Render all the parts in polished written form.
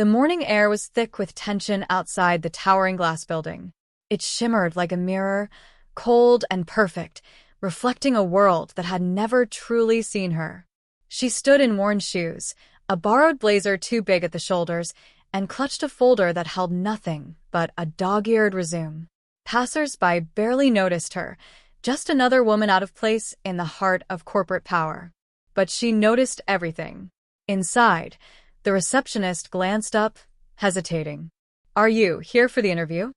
The morning air was thick with tension outside the towering glass building. It shimmered like a mirror, cold and perfect, reflecting a world that had never truly seen her. She stood in worn shoes, a borrowed blazer too big at the shoulders, and clutched a folder that held nothing but a dog-eared resume. Passers-by barely noticed her, just another woman out of place in the heart of corporate power. But she noticed everything. Inside, the receptionist glanced up, hesitating. "Are you here for the interview?"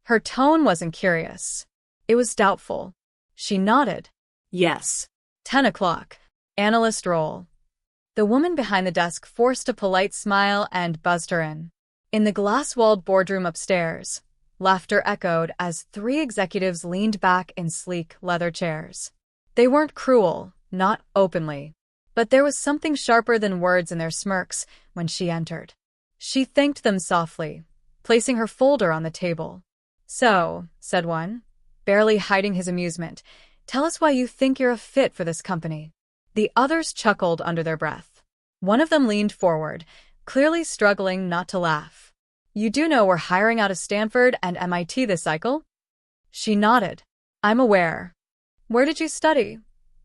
Her tone wasn't curious. It was doubtful. She nodded. Yes. 10 o'clock. Analyst role. The woman behind the desk forced a polite smile and buzzed her in. In the glass-walled boardroom upstairs, laughter echoed as three executives leaned back in sleek leather chairs. They weren't cruel, not openly. But there was something sharper than words in their smirks when she entered. She thanked them softly, placing her folder on the table. "So," said one, barely hiding his amusement, "tell us why you think you're a fit for this company." The others chuckled under their breath. One of them leaned forward, clearly struggling not to laugh. "You do know we're hiring out of Stanford and MIT this cycle?" She nodded. "I'm aware." "Where did you study?"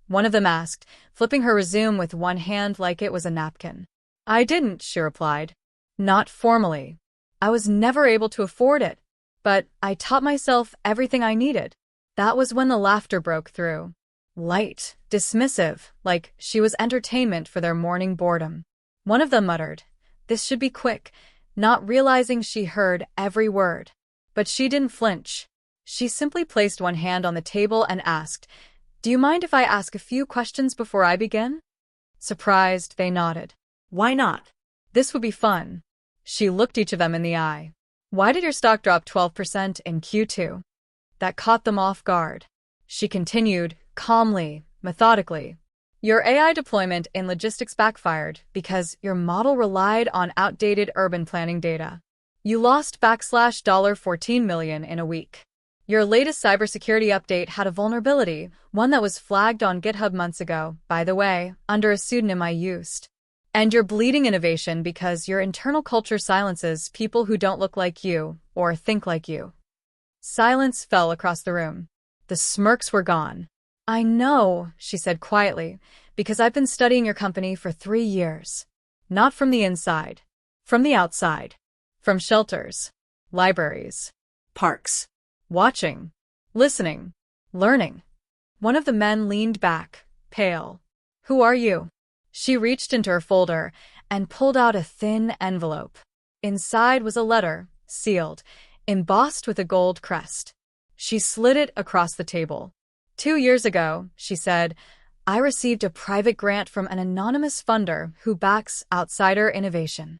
one of them asked, flipping her resume with one hand like it was a napkin. "I didn't," she replied. "Not formally. I was never able to afford it. But I taught myself everything I needed." That was when the laughter broke through. Light, dismissive, like she was entertainment for their morning boredom. One of them muttered, "This should be quick," not realizing she heard every word. But she didn't flinch. She simply placed one hand on the table and asked, "Do you mind if I ask a few questions before I begin?" Surprised, they nodded. Why not? This would be fun. She looked each of them in the eye. "Why did your stock drop 12% in Q2? That caught them off guard. She continued, calmly, methodically. "Your AI deployment in logistics backfired because your model relied on outdated urban planning data. You lost $14 million in a week. Your latest cybersecurity update had a vulnerability, one that was flagged on GitHub months ago, by the way, under a pseudonym I used. And you're bleeding innovation because your internal culture silences people who don't look like you or think like you." Silence fell across the room. The smirks were gone. "I know," she said quietly, "because I've been studying your company for 3 years. Not from the inside. From the outside. From shelters. Libraries. Parks. Watching. Listening. Learning." One of the men leaned back, pale. "Who are you?" She reached into her folder and pulled out a thin envelope. Inside was a letter, sealed, embossed with a gold crest. She slid it across the table. 2 years ago," she said, "I received a private grant from an anonymous funder who backs outsider innovation.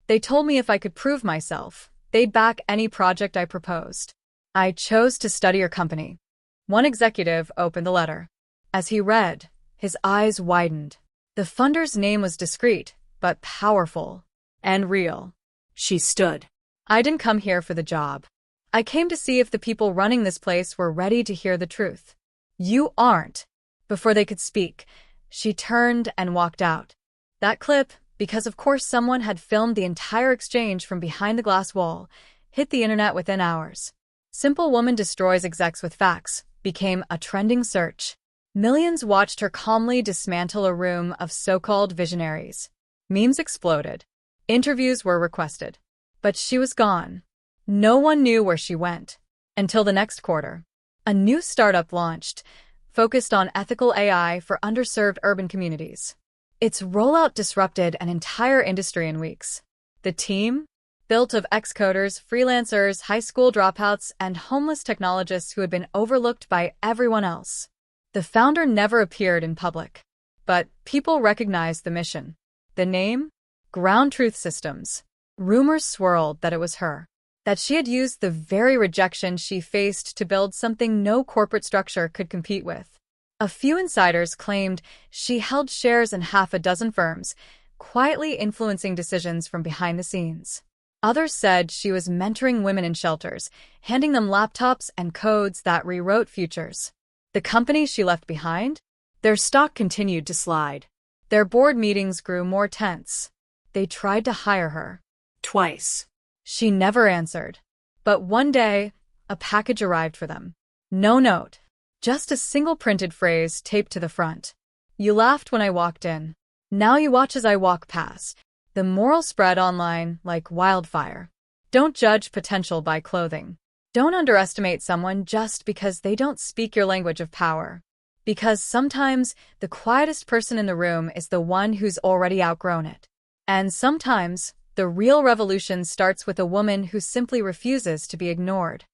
They told me if I could prove myself, they'd back any project I proposed. I chose to study your company." One executive opened the letter. As he read, his eyes widened. The funder's name was discreet, but powerful. And real. She stood. "I didn't come here for the job. I came to see if the people running this place were ready to hear the truth. You aren't." Before they could speak, she turned and walked out. That clip, because of course someone had filmed the entire exchange from behind the glass wall, hit the internet within hours. "Simple woman destroys execs with facts" became a trending search. Millions watched her calmly dismantle a room of so-called visionaries. Memes exploded. Interviews were requested. But she was gone. No one knew where she went. Until the next quarter. A new startup launched, focused on ethical AI for underserved urban communities. Its rollout disrupted an entire industry in weeks. The team? Built of ex-coders, freelancers, high school dropouts, and homeless technologists who had been overlooked by everyone else. The founder never appeared in public. But people recognized the mission. The name? Ground Truth Systems. Rumors swirled that it was her. That she had used the very rejection she faced to build something no corporate structure could compete with. A few insiders claimed she held shares in half a dozen firms, quietly influencing decisions from behind the scenes. Others said she was mentoring women in shelters, handing them laptops and codes that rewrote futures. The company she left behind? Their stock continued to slide. Their board meetings grew more tense. They tried to hire her. Twice. She never answered. But one day, a package arrived for them. No note. Just a single printed phrase taped to the front. You laughed when I walked in. Now you watch as I walk past. The moral spread online like wildfire. Don't judge potential by clothing. Don't underestimate someone just because they don't speak your language of power. Because sometimes the quietest person in the room is the one who's already outgrown it. And sometimes the real revolution starts with a woman who simply refuses to be ignored.